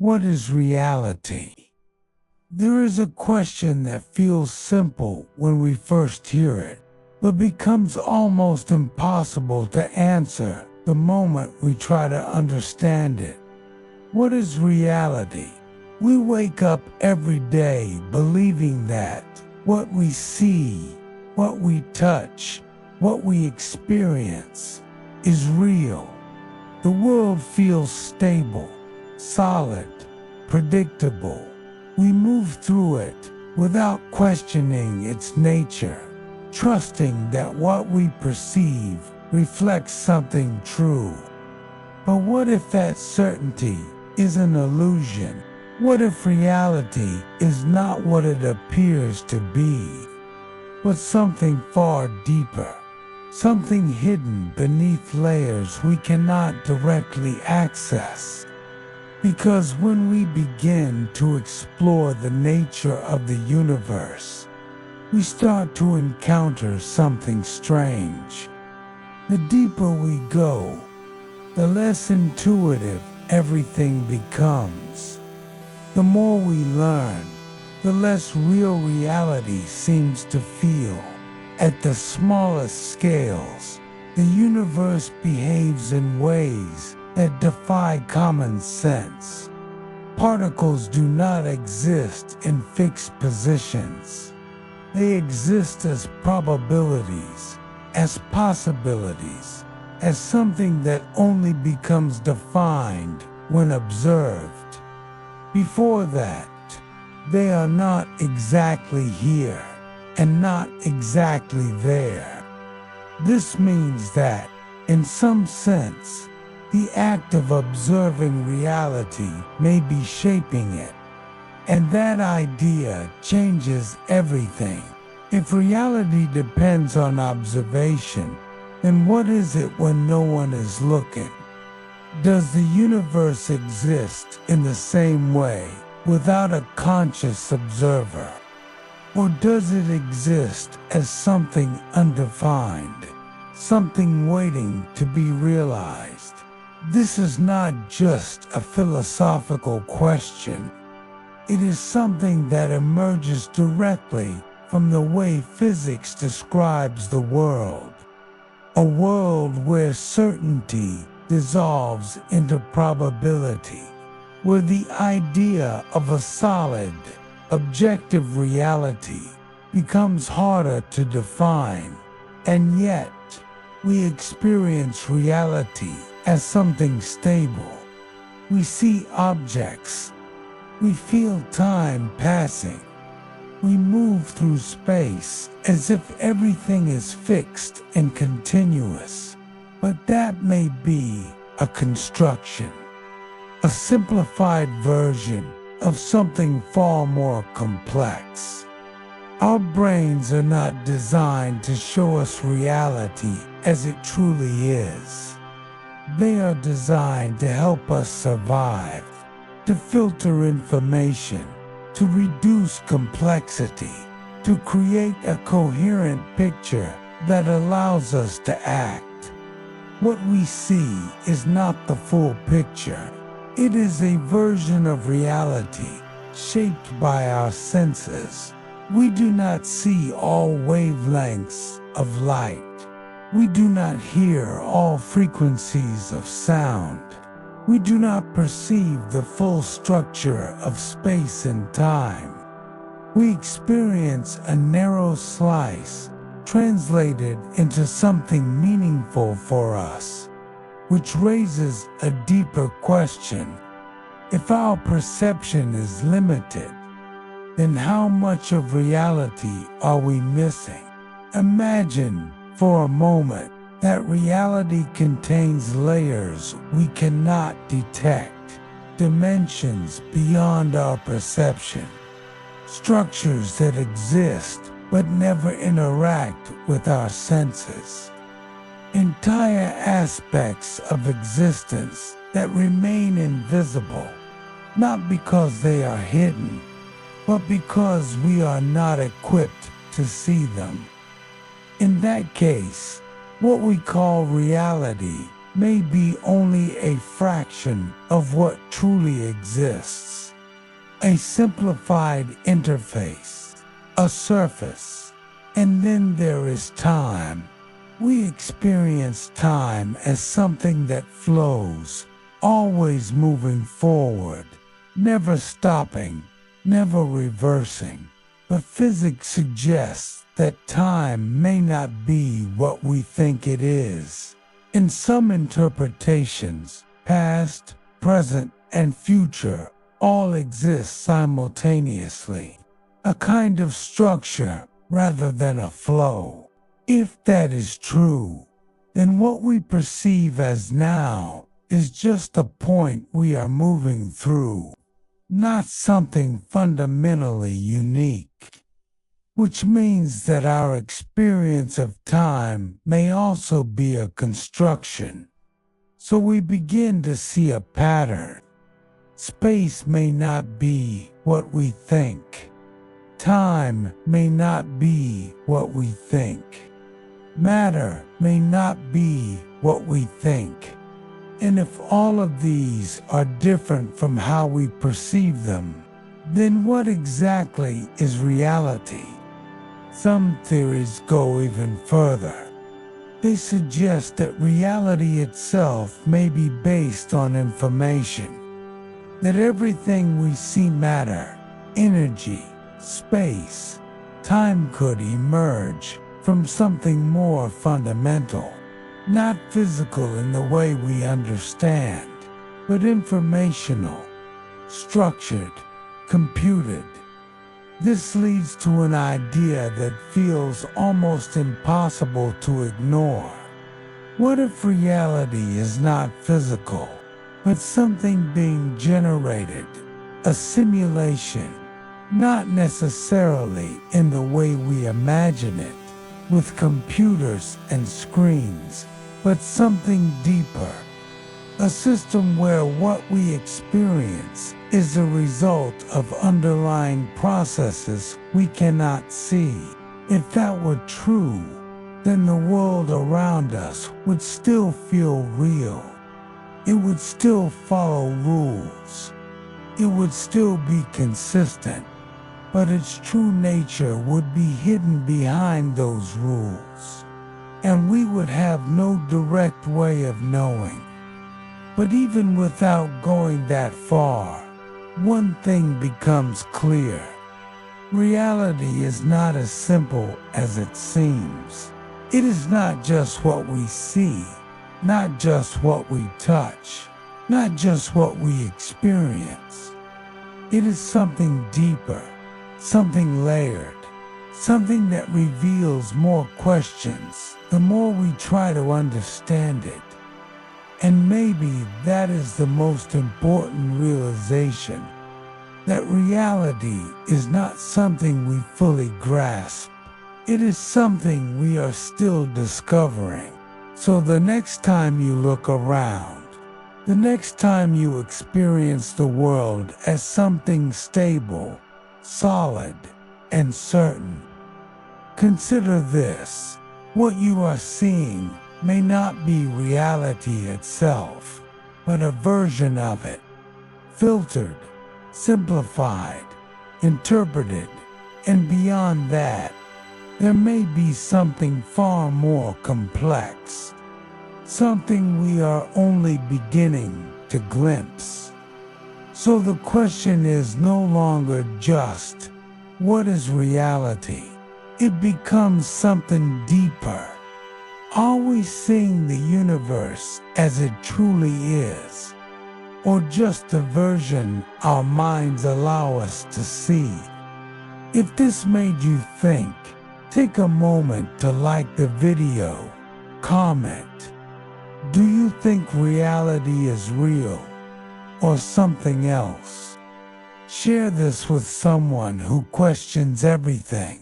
What is reality? There is a question that feels simple when we first hear it, but becomes almost impossible to answer the moment we try to understand it. What is reality? We wake up every day believing that what we see, what we touch, what we experience is real. The world feels stable, solid, predictable. We move through it without questioning its nature, trusting that what we perceive reflects something true. But what if that certainty is an illusion? What if reality is not what it appears to be, but something far deeper, something hidden beneath layers we cannot directly access? Because when we begin to explore the nature of the universe, we start to encounter something strange. The deeper we go, the less intuitive everything becomes. The more we learn, the less real reality seems to feel. At the smallest scales, the universe behaves in ways that defy common sense. Particles do not exist in fixed positions. They exist as probabilities, as possibilities, as something that only becomes defined when observed. Before that, they are not exactly here and not exactly there. This means that, in some sense, the act of observing reality may be shaping it, and that idea changes everything. If reality depends on observation, then what is it when no one is looking? Does the universe exist in the same way, without a conscious observer? Or does it exist as something undefined, something waiting to be realized? This is not just a philosophical question. It is something that emerges directly from the way physics describes the world. A world where certainty dissolves into probability, where the idea of a solid, objective reality becomes harder to define, and yet we experience reality as something stable. We see objects, we feel time passing, we move through space as if everything is fixed and continuous. But that may be a construction, a simplified version of something far more complex. Our brains are not designed to show us reality as it truly is. They are designed to help us survive, to filter information, to reduce complexity, to create a coherent picture that allows us to act. What we see is not the full picture. It is a version of reality shaped by our senses. We do not see all wavelengths of light. We do not hear all frequencies of sound. We do not perceive the full structure of space and time. We experience a narrow slice translated into something meaningful for us, which raises a deeper question. If our perception is limited, then how much of reality are we missing? Imagine for a moment that reality contains layers we cannot detect, dimensions beyond our perception, structures that exist but never interact with our senses, entire aspects of existence that remain invisible, not because they are hidden, but because we are not equipped to see them. In that case, what we call reality may be only a fraction of what truly exists. A simplified interface, a surface, and then there is time. We experience time as something that flows, always moving forward, never stopping, never reversing. But physics suggests that time may not be what we think it is. In some interpretations, past, present, and future all exist simultaneously, a kind of structure rather than a flow. If that is true, then what we perceive as now is just a point we are moving through, not something fundamentally unique. Which means that our experience of time may also be a construction. So we begin to see a pattern. Space may not be what we think. Time may not be what we think. Matter may not be what we think. And if all of these are different from how we perceive them, then what exactly is reality? Some theories go even further. They suggest that reality itself may be based on information, that everything we see, matter, energy, space, time, could emerge from something more fundamental, not physical in the way we understand, but informational, structured, computed. This leads to an idea that feels almost impossible to ignore. What if reality is not physical, but something being generated, a simulation, not necessarily in the way we imagine it, with computers and screens, but something deeper? A system where what we experience is the result of underlying processes we cannot see. If that were true, then the world around us would still feel real. It would still follow rules. It would still be consistent, but its true nature would be hidden behind those rules, and we would have no direct way of knowing. But even without going that far, one thing becomes clear. Reality is not as simple as it seems. It is not just what we see, not just what we touch, not just what we experience. It is something deeper, something layered, something that reveals more questions the more we try to understand it. And maybe that is the most important realization, that reality is not something we fully grasp. It is something we are still discovering. So the next time you look around, the next time you experience the world as something stable, solid, and certain, consider this: what you are seeing may not be reality itself, but a version of it, filtered, simplified, interpreted, and beyond that, there may be something far more complex, something we are only beginning to glimpse. So the question is no longer just, what is reality? It becomes something deeper. Are we seeing the universe as it truly is, or just the version our minds allow us to see? If this made you think, take a moment to like the video, comment. Do you think reality is real, or something else? Share this with someone who questions everything.